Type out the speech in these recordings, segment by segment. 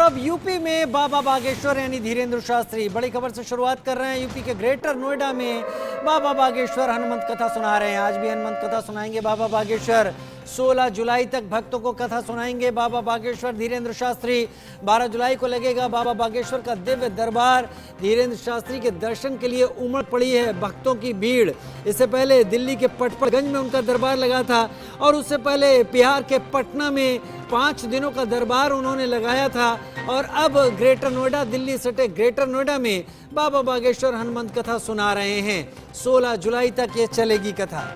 अब यूपी में बाबा बागेश्वर यानी धीरेन्द्र शास्त्री बड़ी खबर से शुरुआत कर रहे हैं। यूपी के ग्रेटर नोएडा में बाबा बागेश्वर हनुमंत कथा सुना रहे हैं। आज भी हनुमंत कथा सुनाएंगे बाबा बागेश्वर। 16 जुलाई तक भक्तों को कथा सुनाएंगे बाबा बागेश्वर धीरेन्द्र शास्त्री। 12 जुलाई को लगेगा बाबा बागेश्वर का दिव्य दरबार। धीरेन्द्र शास्त्री के दर्शन के लिए उमड़ पड़ी है भक्तों की भीड़। इससे पहले दिल्ली के पटपड़गंज में उनका दरबार लगा था और उससे पहले बिहार के पटना में 5 दिनों का दरबार उन्होंने लगाया था। और अब ग्रेटर नोएडा, दिल्ली सटे ग्रेटर नोएडा में बाबा बागेश्वर हनुमंत कथा सुना रहे हैं। 16 जुलाई तक ये चलेगी कथा।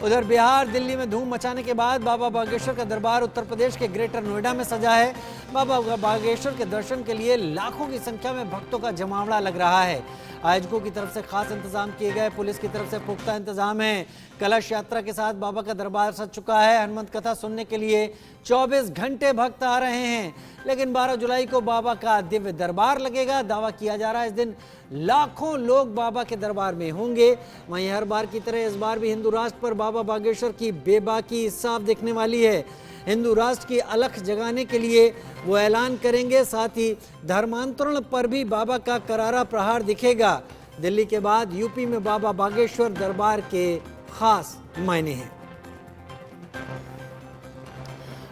उधर बिहार दिल्ली में धूम मचाने के बाद बाबा बागेश्वर का दरबार उत्तर प्रदेश के ग्रेटर नोएडा में सजा है। बाबा बागेश्वर के दर्शन के लिए लाखों की संख्या में भक्तों का जमावड़ा लग रहा है। आयोजकों की तरफ से खास इंतजाम किए गए, पुलिस की तरफ से पुख्ता इंतजाम है। कलश यात्रा के साथ बाबा का दरबार सज चुका है। हनुमंत कथा सुनने के लिए 24 घंटे भक्त आ रहे हैं। लेकिन 12 जुलाई को बाबा का दिव्य दरबार लगेगा। दावा किया जा रहा है इस दिन लाखों लोग बाबा के दरबार में होंगे। वहीं हर बार की तरह इस बार भी हिंदू राष्ट्र पर बाबा बागेश्वर की बेबाकी साफ दिखने वाली है। हिंदू राष्ट्र की अलख जगाने के लिए वो ऐलान करेंगे। साथ ही धर्मांतरण पर भी बाबा का करारा प्रहार दिखेगा। दिल्ली के बाद यूपी में बाबा बागेश्वर दरबार के खास मायने हैं।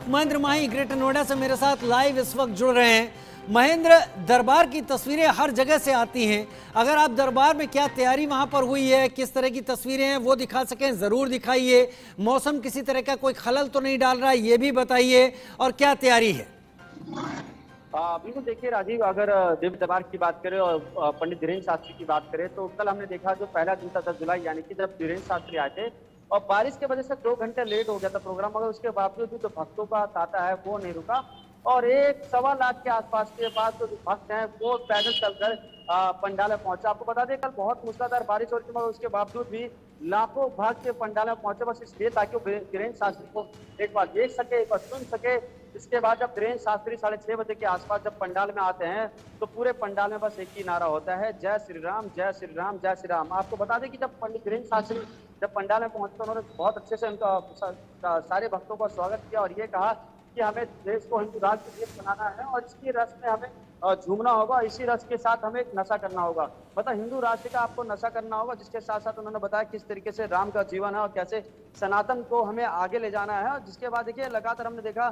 महेंद्र माही ग्रेटर नोएडा से मेरे साथ लाइव इस वक्त जुड़ रहे हैं। महेंद्र, दरबार की तस्वीरें हर जगह से आती हैं। अगर आप दरबार में क्या तैयारी वहां पर हुई है, किस तरह की तस्वीरें हैं वो दिखा सकें जरूर दिखाइए। मौसम किसी तरह का कोई खलल तो नहीं डाल रहा है ये भी बताइए, और क्या तैयारी है? बिल्कुल, देखिए राजीव, अगर दिव्य दरबार की बात करें और पंडित धीरेन्द्र शास्त्री की बात करें तो कल हमने देखा जो पहला दिन था 10 जुलाई, यानी कि जब धीरेन्द्र शास्त्री आए थे और बारिश की वजह से 2 घंटे लेट हो गया था प्रोग्राम, मगर उसके बावजूद भी जो भक्तों का तांता है वो नहीं रुका और 1-1.25 लाख के आसपास के पास जो भक्त हैं वो पैदल चलकर पंडाल में पहुंचा। आपको बता दें कल बहुत मूसलाधार बारिश हो रही थी, मगर उसके बावजूद भी लाखों भक्त पंडाल में पहुंचे, बस इसलिए ताकि वो धीरेन्द्र शास्त्री को एक बार देख सके, एक बार सुन सके। इसके बाद जब धीरेन्द्र शास्त्री 6:30 बजे के आसपास जब पंडाल में आते हैं तो पूरे पंडाल में बस एक ही नारा होता है, जय श्री राम, जय श्री राम, जय श्री राम। आपको बता दें कि जब पंडित धीरेन्द्र शास्त्री जब पंडाल में पहुंचे उन्होंने बहुत अच्छे से उनका सारे भक्तों का स्वागत किया और ये कहा कि हमें देश को हिंदू राष्ट्र देश बनाना है और इसकी रस में हमें झूमना होगा, इसी रस के साथ हमें एक नशा करना होगा। मतलब हिंदू राष्ट्र का आपको नशा करना होगा, जिसके साथ साथ उन्होंने बताया किस तरीके से राम का जीवन है और कैसे सनातन को हमें आगे ले जाना है। और जिसके बाद देखिए लगातार हमने देखा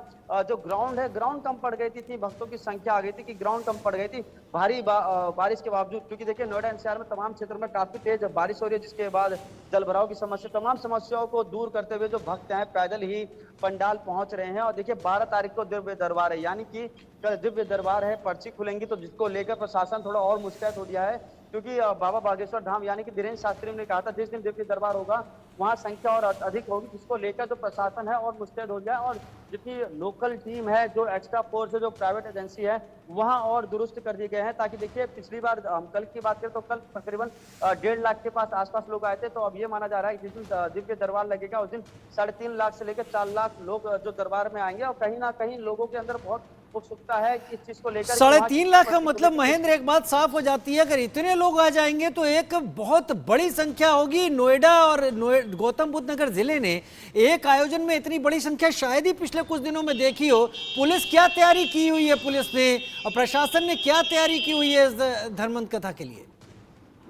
जो ग्राउंड है, ग्राउंड कम पड़ गई थी, इतनी भक्तों की संख्या आ गई थी कि ग्राउंड कम पड़ गई थी भारी बारिश के बावजूद। क्योंकि देखिए नोएडा एनसीआर में तमाम क्षेत्रों में काफी तेज बारिश हो रही है, जिसके बाद जल भराव की समस्या, तमाम समस्याओं को दूर करते हुए जो भक्त हैं पैदल ही पंडाल पहुंच रहे हैं। और देखिए 12 तारीख को दिव्य दरबार है, यानी कि कल दिव्य दरबार है, पर्ची खुलेंगी, तो जिसको लेकर प्रशासन थोड़ा और मुस्तैद हो गया है। क्योंकि बाबा बागेश्वर धाम यानी कि धीरेन्द्र शास्त्री ने कहा था जिस दिन दिव्य दरबार होगा वहां संख्या और अधिक होगी, जिसको लेकर जो प्रशासन है और मुस्तैद हो गया है। और जितनी लोकल टीम है, जो एक्स्ट्रा फोर्स है, जो प्राइवेट एजेंसी है, वहां और दुरुस्त कर दिए गए हैं। ताकि देखिए पिछली बार कल की बात करें तो कल तकरीबन 1.5 लाख के पास आसपास लोग आए थे, तो अब ये माना जा रहा है कि जिस दिन दिव्य दरबार लगेगा उस दिन 3.5 लाख से लेकर 4 लाख लोग जो दरबार में आएंगे। और कहीं ना कहीं लोगों के अंदर बहुत उत्सुकता है कि इस चीज को लेकर। 3.5 लाख का मतलब महेंद्र एक बात साफ हो जाती है, अगर इतने लोग आ जाएंगे तो एक बहुत बड़ी संख्या होगी। नोएडा और गौतम बुद्ध नगर जिले ने एक आयोजन में इतनी बड़ी संख्या शायद ही पिछले कुछ दिनों में देखी हो। पुलिस क्या तैयारी की हुई है, पुलिस ने और प्रशासन ने क्या तैयारी की हुई है इस धर्मंत कथा के लिए?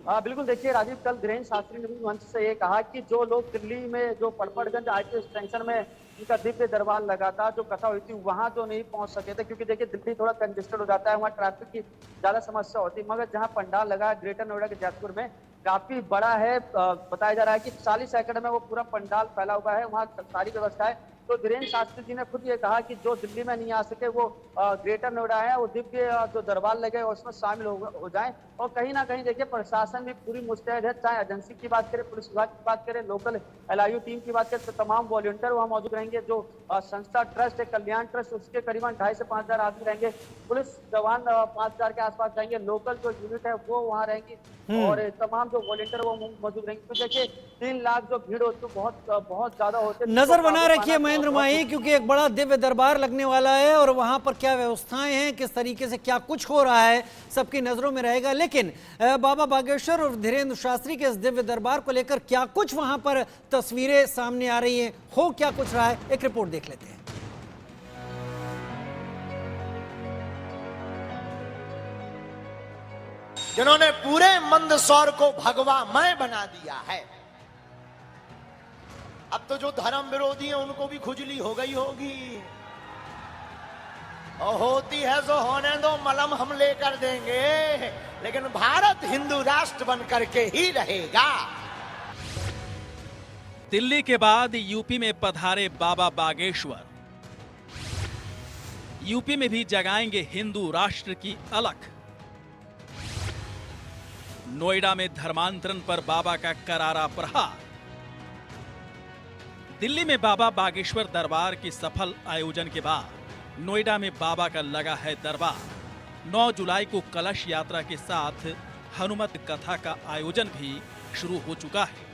बिल्कुल, देखिए राजीव, कल धीरेन्द्र शास्त्री ने भी मंच से ये कहा कि जो लोग दिल्ली में जो पटपड़गंज आईटीआई स्टेशन में उनका दिव्य दरबार लगा था, जो कथा हुई थी, वहां जो नहीं पहुंच सके थे, क्योंकि देखिए दिल्ली थोड़ा कंजेस्टेड हो जाता है, वहाँ ट्रैफिक की ज्यादा समस्या होती है। मगर जहाँ पंडाल लगा है ग्रेटर नोएडा के जैतपुर में, काफी बड़ा है। बताया जा रहा है कि 40 एकड़ में वो पूरा पंडाल फैला हुआ है, वहाँ सारी व्यवस्था है। तो धीरेन्द्र शास्त्री जी ने खुद ये कहा कि जो दिल्ली में नहीं आ सके वो ग्रेटर नोएडा है, वो दिव्य जो दरबार लगे उसमें शामिल हो जाएं। और कहीं ना कहीं देखिए प्रशासन भी पूरी मुस्तैद है, चाहे एजेंसी की बात करें, पुलिस विभाग की बात करें, लोकल एलआईयू टीम की बात करें, तो तमाम वॉलंटियर वहाँ मौजूद रहेंगे। जो संस्था ट्रस्ट है, कल्याण ट्रस्ट, उसके करीबन 2,500 से 5,000 आदमी रहेंगे। पुलिस जवान 5,000 के आसपास रहेंगे। लोकल जो यूनिट है वो वहाँ रहेंगी और तमाम जो वॉलंटियर वो मौजूद रहेंगे। तो देखिए 3 लाख जो भीड़ होती है बहुत ज्यादा होते हैं। नजर बना रखिए महेंद्र माही, क्योंकि एक बड़ा दिव्य दरबार लगने वाला है और वहां पर क्या व्यवस्थाएं हैं, किस तरीके से क्या कुछ हो रहा है, सबकी नजरों में रहेगा। लेकिन बाबा बागेश्वर और धीरेन्द्र शास्त्री के इस दिव्य दरबार को लेकर क्या कुछ वहां पर तस्वीरें सामने आ रही हैं, हो क्या कुछ रहा है, एक रिपोर्ट देख लेते हैं। जिन्होंने पूरे मंदसौर को भगवामय बना दिया है। अब तो जो धर्म विरोधी हैं उनको भी खुजली हो गई होगी, और होती है जो होने दो, मलम हम लेकर देंगे, लेकिन भारत हिंदू राष्ट्र बनकर के ही रहेगा। दिल्ली के बाद यूपी में पधारे बाबा बागेश्वर। यूपी में भी जगाएंगे हिंदू राष्ट्र की अलख। नोएडा में धर्मांतरण पर बाबा का करारा प्रहार। दिल्ली में बाबा बागेश्वर दरबार के सफल आयोजन के बाद नोएडा में बाबा का लगा है दरबार। 9 जुलाई को कलश यात्रा के साथ हनुमत कथा का आयोजन भी शुरू हो चुका है।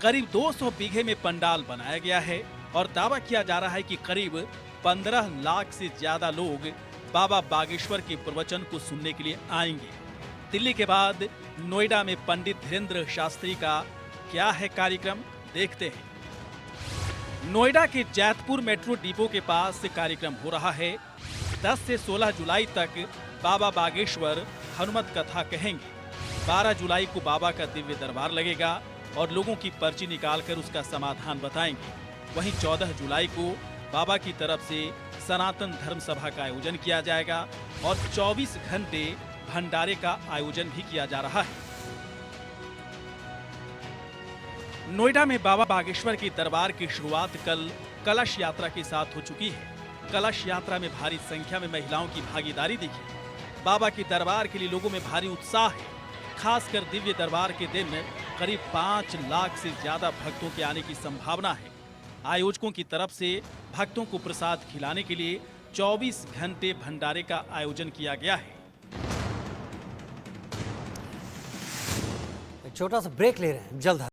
करीब 200 बीघे में पंडाल बनाया गया है और दावा किया जा रहा है कि करीब 15 लाख से ज्यादा लोग बाबा बागेश्वर के प्रवचन को सुनने के लिए आएंगे। दिल्ली के बाद नोएडा में पंडित धीरेन्द्र शास्त्री का क्या है कार्यक्रम, देखते हैं। नोएडा के जैतपुर मेट्रो डिपो के पास कार्यक्रम हो रहा है। 10 से 16 जुलाई तक बाबा बागेश्वर हनुमत कथा कहेंगे। 12 जुलाई को बाबा का दिव्य दरबार लगेगा और लोगों की पर्ची निकालकर उसका समाधान बताएंगे। वहीं 14 जुलाई को बाबा की तरफ से सनातन धर्म सभा का आयोजन किया जाएगा और 24 घंटे भंडारे का आयोजन भी किया जा रहा है। नोएडा में बाबा बागेश्वर के दरबार की शुरुआत कल कलश यात्रा के साथ हो चुकी है। कलश यात्रा में भारी संख्या में महिलाओं की भागीदारी दिखी। बाबा के दरबार के लिए लोगों में भारी उत्साह है। खासकर दिव्य दरबार के दिन करीब 5 लाख से ज्यादा भक्तों के आने की संभावना है। आयोजकों की तरफ से भक्तों को प्रसाद खिलाने के लिए 24 घंटे भंडारे का आयोजन किया गया है। एक छोटा सा ब्रेक ले रहे हैं, जल्द